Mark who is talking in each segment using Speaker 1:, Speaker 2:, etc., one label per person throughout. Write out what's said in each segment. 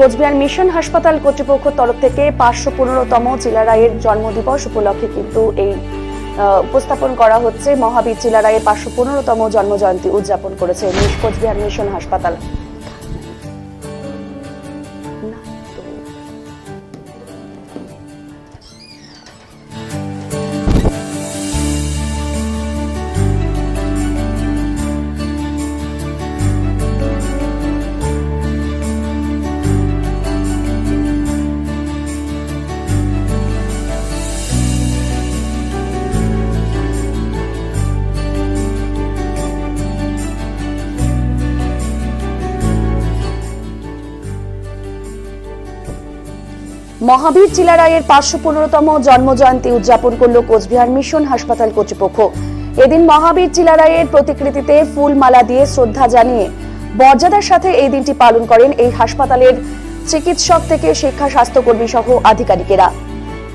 Speaker 1: Cooch Behar mission হাসপাতাল কর্তৃপক্ষের তরফ থেকে 515তম চিলারায়ের জন্মদিবস উপলক্ষে কিন্তু এই উপস্থাপন করা হচ্ছে। মহাবীর চিলারায়ের 515তম জন্মজয়ন্তী উদযাপন করেছে কোচবিহার মিশন হাসপাতাল। মহাবীর চিলারায়ের 515তম জন্মজয়ন্তী উদযাপন করল কোচবিহার মিশন হাসপাতাল কর্তৃপক্ষ। এদিন মহাবীর চিলারায়ের প্রতিকৃতিতে ফুলমালা দিয়ে শ্রদ্ধা জানিয়ে মর্যাদার সাথে এই দিনটি পালন করেন এই হাসপাতালের চিকিৎসক থেকে শিক্ষা স্বাস্থ্যকর্মী সহ আধিকারিকেরা।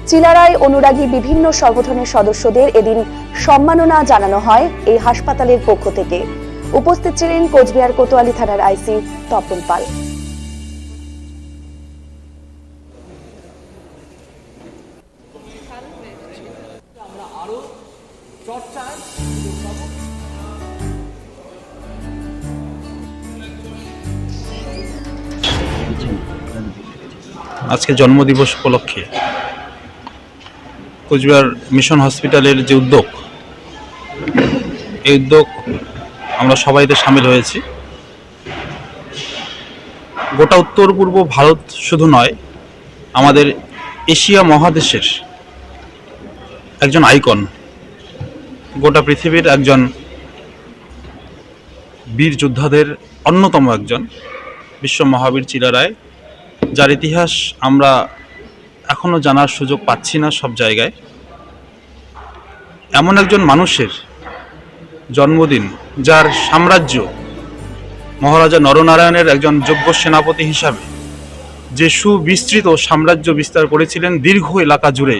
Speaker 1: চিলারায় অনুরাগী বিভিন্ন সংগঠনের সদস্যদের এদিন সম্মাননা জানানো হয় এই হাসপাতালের পক্ষ থেকে। উপস্থিত ছিলেন কোচবিহার কোতোয়ালি থানার আইসি তপন পাল।
Speaker 2: আজকে জন্মদিবস উপলক্ষে কোচবিহার মিশন হসপিটালের যে উদ্যোগ, এই উদ্যোগ আমরা সবাইতে সামিল হয়েছি। গোটা উত্তর পূর্ব ভারত শুধু নয়, আমাদের এশিয়া মহাদেশের একজন আইকন, গোটা পৃথিবীর একজন বীর যোদ্ধাদের অন্যতম একজন বিশ্ব মহাবীর চিলারায়, যার ইতিহাস আমরা এখনো জানার সুযোগ পাচ্ছি না সব জায়গায়। এমন একজন মানুষের জন্মদিন, যার সাম্রাজ্য মহারাজা নরনারায়ণের একজন যোগ্য সেনাপতি হিসাবে যে সুবিস্তৃত সাম্রাজ্য বিস্তার করেছিলেন দীর্ঘ এলাকা জুড়ে,